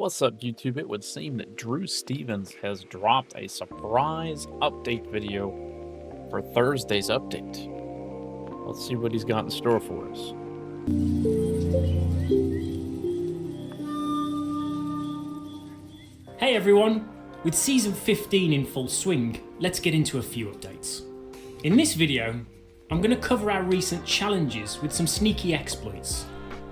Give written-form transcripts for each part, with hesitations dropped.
What's up, YouTube? It would seem that Drew Stevens has dropped a surprise update video for Thursday's update. Let's see what he's got in store for us. Hey everyone! With Season 15 in full swing, let's get into a few updates. In this video, I'm going to cover our recent challenges with some sneaky exploits.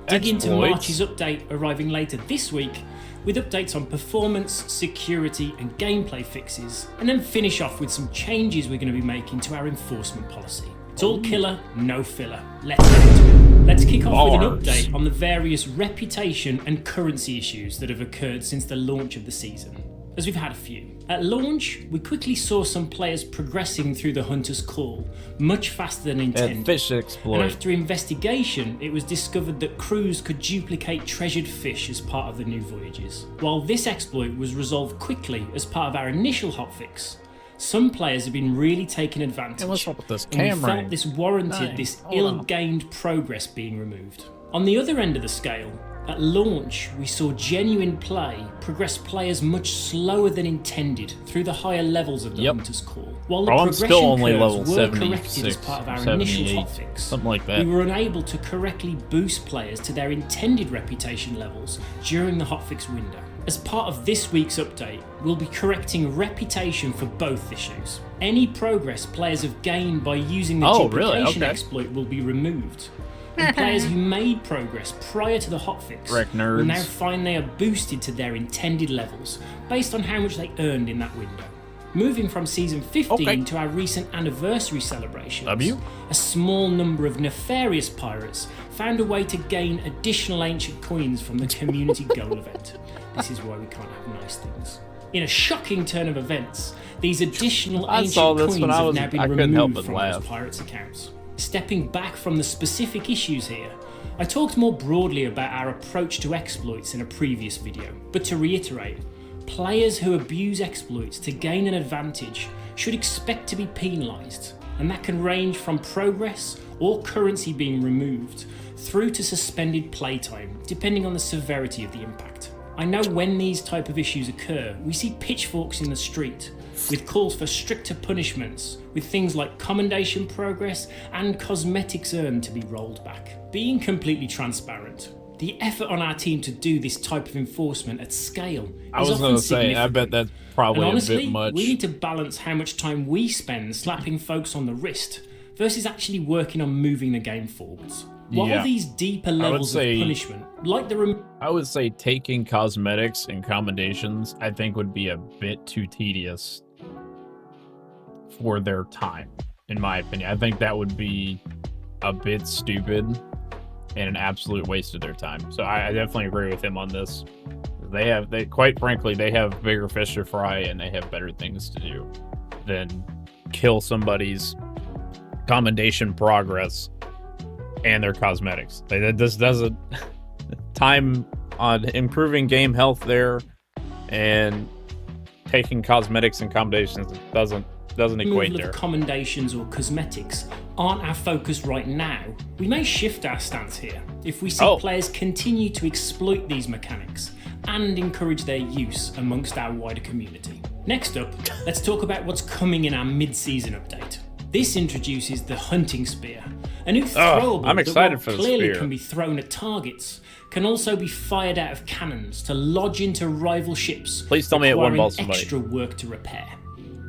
Dig into March's update arriving later this week with updates on performance, security and gameplay fixes, and then finish off with some changes we're going to be making to our enforcement policy. It's all killer, no filler. Let's get into it. Let's kick off with an update on the various reputation and currency issues that have occurred since the launch of the season, as we've had a few. At launch, we quickly saw some players progressing through the Hunter's Call much faster than intended. Fish exploit. And after investigation, it was discovered that crews could duplicate treasured fish as part of the new voyages. While this exploit was resolved quickly as part of our initial hotfix, some players have been really taking advantage. Hey, what's up with this and we camera? felt this warranted this ill-gained progress being removed. On the other end of the scale, at launch, we saw genuine play progress players much slower than intended through the higher levels of the Hunter's Call. While the progression still only curves level were corrected as 76, part of our initial hotfix, something like that. we were unable to correctly boost players to their intended reputation levels during the hotfix window. As part of this week's update, we'll be correcting reputation for both issues. Any progress players have gained by using the duplication exploit will be removed. And players who made progress prior to the hotfix will now find they are boosted to their intended levels based on how much they earned in that window. Moving from Season 15 to our recent anniversary celebrations, a small number of nefarious pirates found a way to gain additional ancient coins from the community goal event. This is why we can't have nice things. In a shocking turn of events, these additional ancient coins have now been removed from those pirates' accounts. Stepping back from the specific issues here, I talked more broadly about our approach to exploits in a previous video, but to reiterate, players who abuse exploits to gain an advantage should expect to be penalised, and that can range from progress or currency being removed through to suspended playtime, depending on the severity of the impact. I know when these type of issues occur, we see pitchforks in the street, with calls for stricter punishments, with things like commendation progress and cosmetics earned to be rolled back. Being completely transparent, the effort on our team to do this type of enforcement at scale is often significant. I bet that's probably honestly, a bit much. We need to balance how much time we spend slapping folks on the wrist versus actually working on moving the game forwards. While these deeper levels of punishment, like I would say taking cosmetics and commendations, I think would be a bit too tedious for their time, in my opinion. I think that would be a bit stupid and an absolute waste of their time. So I definitely agree with him on this. They quite frankly, they have bigger fish to fry and they have better things to do than kill somebody's commendation progress and their cosmetics. This doesn't time on improving game health there and taking cosmetics and commendations doesn't equate there. Commendations or cosmetics aren't our focus right now. We may shift our stance here if we see players continue to exploit these mechanics and encourage their use amongst our wider community. Next up, let's talk about what's coming in our mid-season update. This introduces the hunting spear, a new throwable that clearly can be thrown at targets, can also be fired out of cannons to lodge into rival ships. Please tell me it one-ball somebody. Extra work to repair.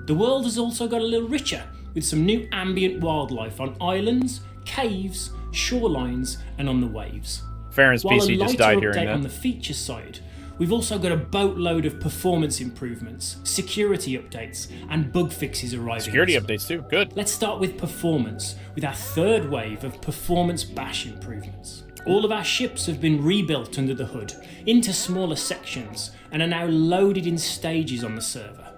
The world has also got a little richer, with some new ambient wildlife on islands, caves, shorelines, and on the waves. Farron's PC just died hearing that. On the feature side, we've also got a boatload of performance improvements, security updates, and bug fixes arriving. Security updates too, good. Let's start with performance, with our third wave of performance bash improvements. All of our ships have been rebuilt under the hood, into smaller sections, and are now loaded in stages on the server.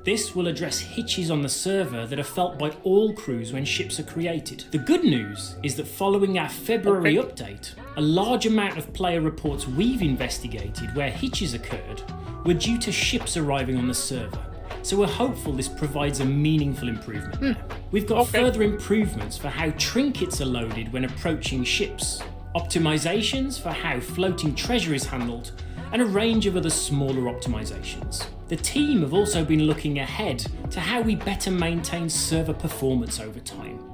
This will address hitches on the server that are felt by all crews when ships are created. The good news is that following our February update, a large amount of player reports we've investigated where hitches occurred were due to ships arriving on the server. So we're hopeful this provides a meaningful improvement there. We've got further improvements for how trinkets are loaded when approaching ships, optimizations for how floating treasure is handled, and a range of other smaller optimizations. The team have also been looking ahead to how we better maintain server performance over time.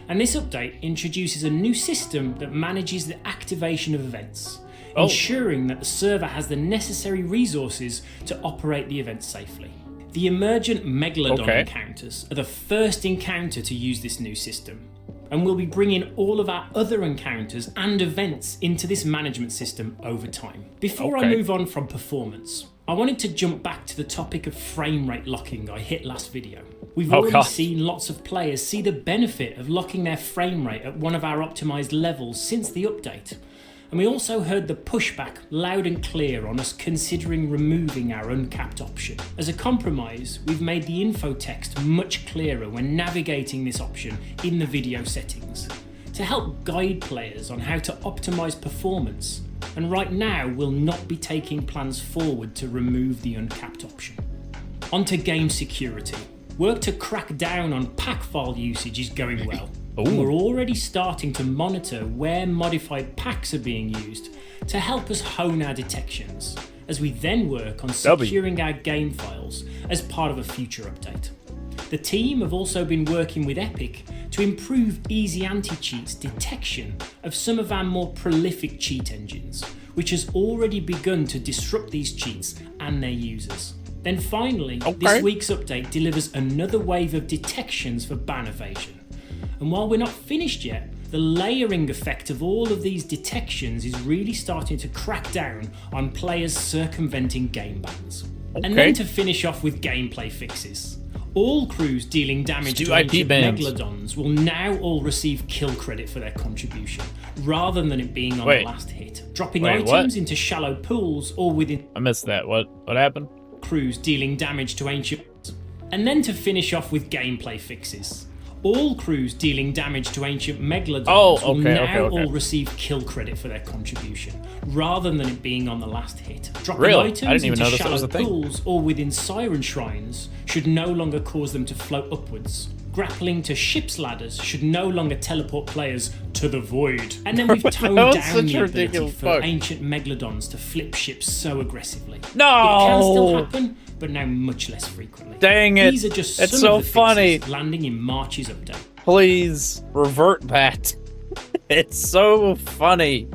And this update introduces a new system that manages the activation of events, ensuring that the server has the necessary resources to operate the event safely. The emergent Megalodon encounters are the first encounter to use this new system, and we'll be bringing all of our other encounters and events into this management system over time. Before I move on from performance, I wanted to jump back to the topic of frame rate locking I hit last video. We've already seen lots of players see the benefit of locking their frame rate at one of our optimized levels since the update. And we also heard the pushback loud and clear on us considering removing our uncapped option. As a compromise, we've made the info text much clearer when navigating this option in the video settings to help guide players on how to optimize performance. And right now, we'll not be taking plans forward to remove the uncapped option. Onto game security. Work to crack down on pack file usage is going well. And we're already starting to monitor where modified packs are being used to help us hone our detections, as we then work on securing our game files as part of a future update. The team have also been working with Epic to improve easy anti-cheats detection of some of our more prolific cheat engines, which has already begun to disrupt these cheats and their users. Then finally, this week's update delivers another wave of detections for ban evasion. And while we're not finished yet, the layering effect of all of these detections is really starting to crack down on players circumventing game bans. And then to finish off with gameplay fixes. All crews dealing damage to ancient Megalodons will now all receive kill credit for their contribution, rather than it being on the last hit. Dropping items into shallow pools or within... I missed that. What happened? Crews dealing damage to ancient... And then to finish off with gameplay fixes. All crews dealing damage to ancient Megalodons will now all receive kill credit for their contribution, rather than it being on the last hit. Dropping items into shallow pools or within siren shrines should no longer cause them to float upwards. Grappling to ship's ladders should no longer teleport players to the void. And then we've toned down the ability for ancient Megalodons to flip ships so aggressively. No! It can still happen, but now much less frequently. Dang it. These are just it's some so of the funny. fixes landing in March's update. Please revert that. It's so funny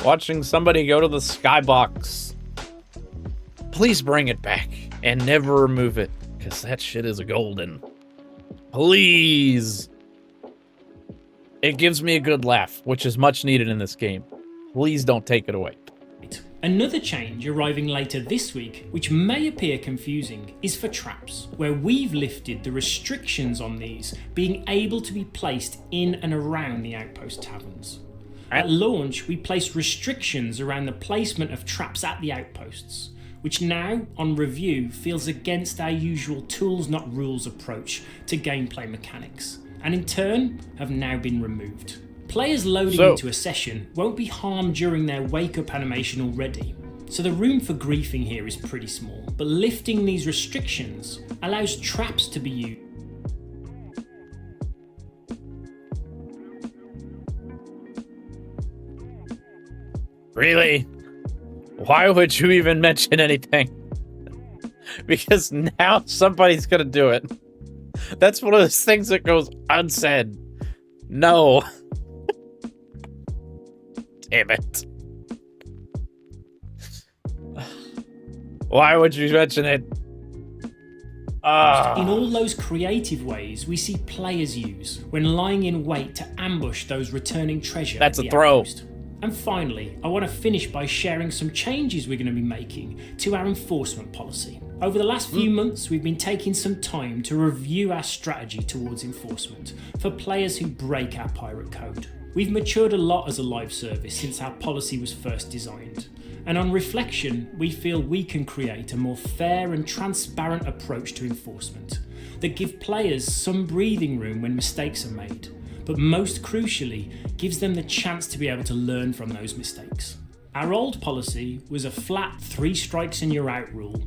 watching somebody go to the skybox. Please bring it back and never remove it, because that shit is golden. Please. It gives me a good laugh, which is much needed in this game. Please don't take it away. Another change arriving later this week, which may appear confusing, is for traps, where we've lifted the restrictions on these being able to be placed in and around the outpost taverns. At launch, we placed restrictions around the placement of traps at the outposts, which now, on review, feels against our usual tools not rules approach to gameplay mechanics, and in turn have now been removed. Players loading into a session won't be harmed during their wake-up animation already, so the room for griefing here is pretty small, but lifting these restrictions allows traps to be used. Really? Why would you even mention anything? Because now somebody's gonna do it. That's one of those things that goes unsaid. No. Damn it. Why would you mention it? In all those creative ways we see players use when lying in wait to ambush those returning treasure. That's a throw. Outpost. And finally, I want to finish by sharing some changes we're going to be making to our enforcement policy. Over the last few months, we've been taking some time to review our strategy towards enforcement for players who break our pirate code. We've matured a lot as a live service since our policy was first designed, and on reflection, we feel we can create a more fair and transparent approach to enforcement that give players some breathing room when mistakes are made, but most crucially, gives them the chance to be able to learn from those mistakes. Our old policy was a flat 3 strikes and you're out rule,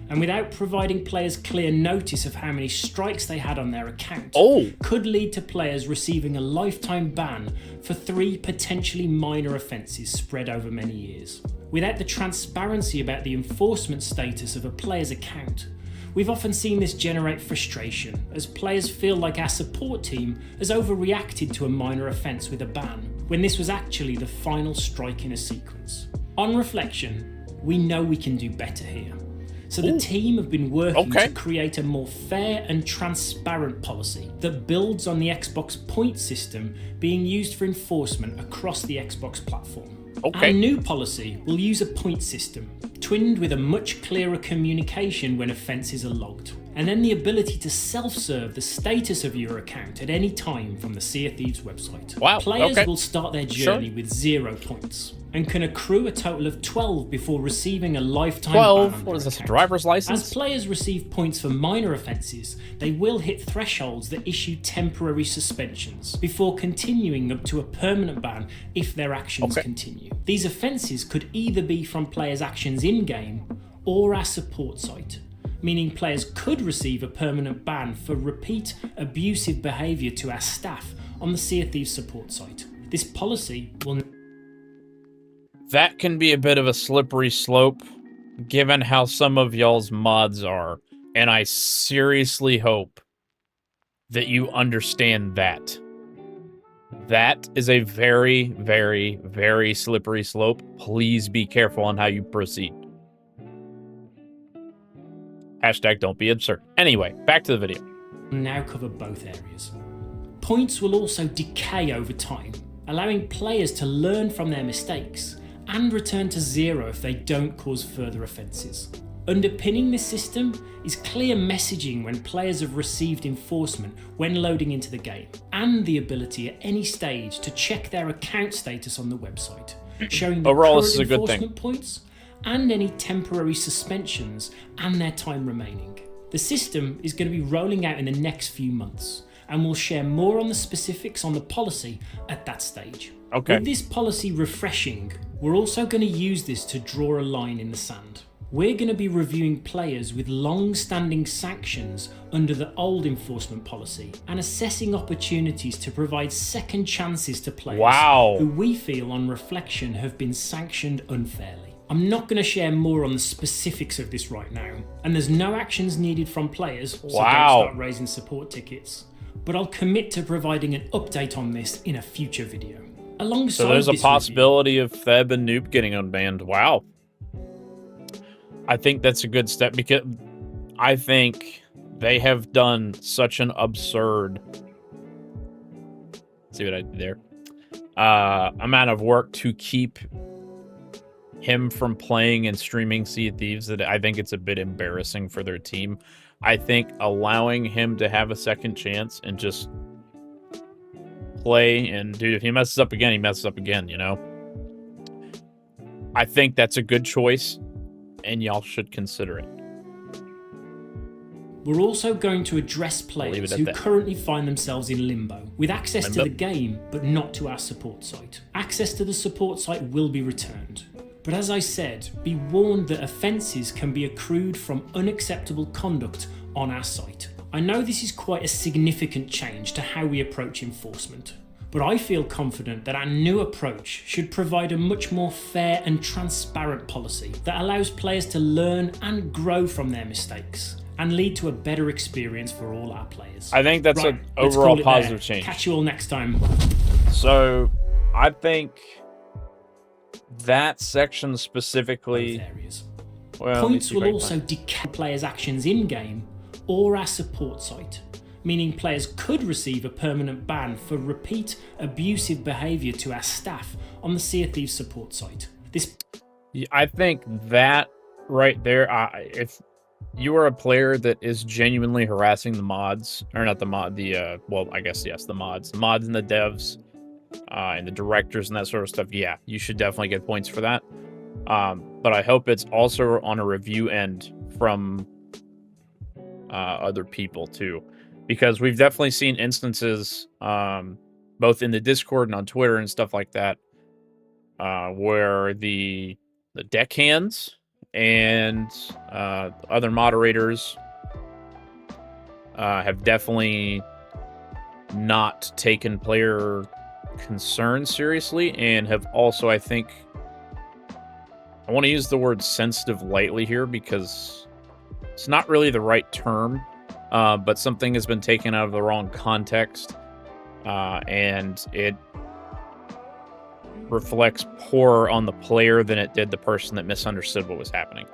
and without providing players clear notice of how many strikes they had on their account, could lead to players receiving a lifetime ban for 3 potentially minor offences spread over many years. Without the transparency about the enforcement status of a player's account, we've often seen this generate frustration, as players feel like our support team has overreacted to a minor offence with a ban, when this was actually the final strike in a sequence. On reflection, we know we can do better here. So the team have been working to create a more fair and transparent policy that builds on the Xbox point system being used for enforcement across the Xbox platform. Our new policy will use a point system, twinned with a much clearer communication when offences are logged, and then the ability to self-serve the status of your account at any time from the Sea of Thieves website. Players will start their journey with 0 points, and can accrue a total of 12 before receiving a lifetime ban on their What is this, a account. driver's license? As players receive points for minor offences, they will hit thresholds that issue temporary suspensions, before continuing up to a permanent ban if their actions continue. These offences could either be from players' actions in-game, or our support site, meaning players could receive a permanent ban for repeat abusive behaviour to our staff on the Sea of Thieves support site. This policy will... That can be a bit of a slippery slope, given how some of y'all's mods are, and I seriously hope that you understand that. That is a very, very, very slippery slope. Please be careful on how you proceed. Hashtag don't be absurd. Anyway, back to the video. Now cover both areas. Points will also decay over time, allowing players to learn from their mistakes and return to 0 if they don't cause further offences. Underpinning this system is clear messaging when players have received enforcement when loading into the game, and the ability at any stage to check their account status on the website, showing the Overall, current this is a good thing. enforcement points and any temporary suspensions and their time remaining. The system is going to be rolling out in the next few months, and we'll share more on the specifics on the policy at that stage. With this policy refreshing, we're also going to use this to draw a line in the sand. We're going to be reviewing players with long-standing sanctions under the old enforcement policy and assessing opportunities to provide second chances to players who we feel on reflection have been sanctioned unfairly. I'm not going to share more on the specifics of this right now, and there's no actions needed from players, so don't start raising support tickets. But I'll commit to providing an update on this in a future video. Alongside so there's a this possibility of Theb and Noob getting unbanned. Wow. I think that's a good step, because I think they have done such an absurd... See what I did there? Amount of work to keep him from playing and streaming Sea of Thieves that I think it's a bit embarrassing for their team. I think allowing him to have a second chance and just play, and dude, if he messes up again, he messes up again, you know? I think that's a good choice, and y'all should consider it. We're also going to address players who currently find themselves in limbo, with access to the game, but not to our support site. Access to the support site will be returned. But as I said, be warned that offences can be accrued from unacceptable conduct on our site. I know this is quite a significant change to how we approach enforcement, but I feel confident that our new approach should provide a much more fair and transparent policy that allows players to learn and grow from their mistakes and lead to a better experience for all our players. I think that's an overall positive change. Catch you all next time. So, I think that section specifically... Well, points will also decay players' actions in-game or our support site, meaning players could receive a permanent ban for repeat abusive behaviour to our staff on the Sea of Thieves support site. I think that right there, if you are a player that is genuinely harassing the mods, or not the mod, well, I guess, yes, the mods and the devs, and the directors and that sort of stuff, yeah, you should definitely get points for that. But I hope it's also on a review end from other people too, because we've definitely seen instances, both in the Discord and on Twitter and stuff like that, where the deckhands and other moderators have definitely not taken player concerns seriously, and have also, I think, I want to use the word sensitive lightly here because it's not really the right term, but something has been taken out of the wrong context, and it reflects poorer on the player than it did the person that misunderstood what was happening.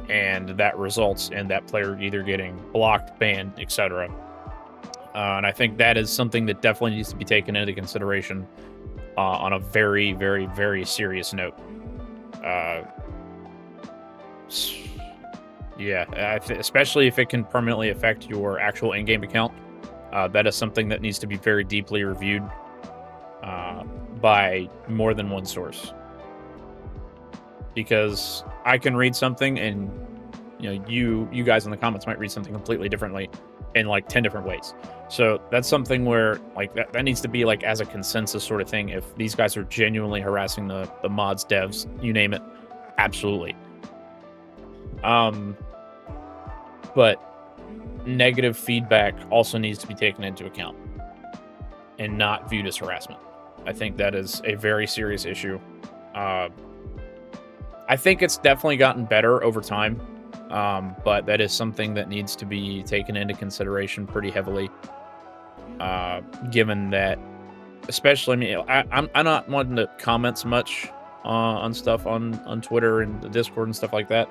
And that results in that player either getting blocked, banned, etc. And I think that is something that definitely needs to be taken into consideration on a very, very, very serious note. Yeah, especially if it can permanently affect your actual in-game account. That is something that needs to be very deeply reviewed by more than one source. Because I can read something and you guys in the comments might read something completely differently in like 10 different ways. So that's something where like that needs to be like as a consensus sort of thing. If these guys are genuinely harassing the mods, devs, you name it, absolutely. But negative feedback also needs to be taken into account and not viewed as harassment. I think that is a very serious issue. I think it's definitely gotten better over time, but that is something that needs to be taken into consideration pretty heavily, given that, especially, I mean, I'm not wanting to comment so much on stuff on Twitter and the Discord and stuff like that,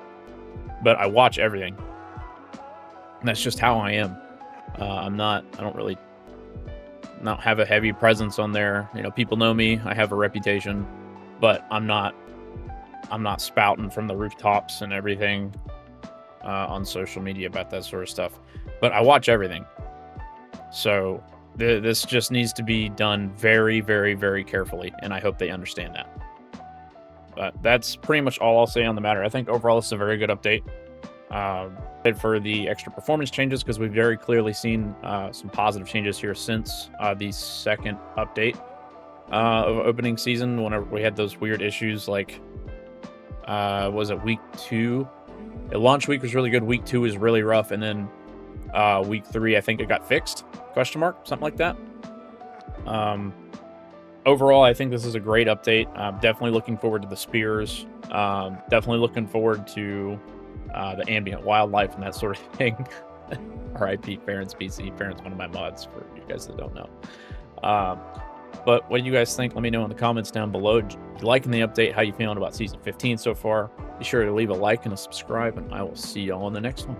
but I watch everything. And that's just how I am. I don't really not have a heavy presence on there. People know me. I have a reputation, but I'm not spouting from the rooftops and everything on social media about that sort of stuff. But I watch everything. So this just needs to be done very, very, very carefully, and I hope they understand that. But that's pretty much all I'll say on the matter. I think overall it's a very good update. For the extra performance changes, because we've very clearly seen some positive changes here since the second update of opening season, whenever we had those weird issues like was it week 2? Launch week was really good, week 2 was really rough, and then week 3 I think it got fixed, something like that. Overall I think this is a great update. Definitely looking forward to the spears, definitely looking forward to the ambient wildlife and that sort of thing. R.I.P. Farron's PC. Farron's one of my mods, for you guys that don't know. But what do you guys think? Let me know in the comments down below. If you're liking the update, how you feeling about Season 15 so far? Be sure to leave a like and a subscribe, and I will see y'all in the next one.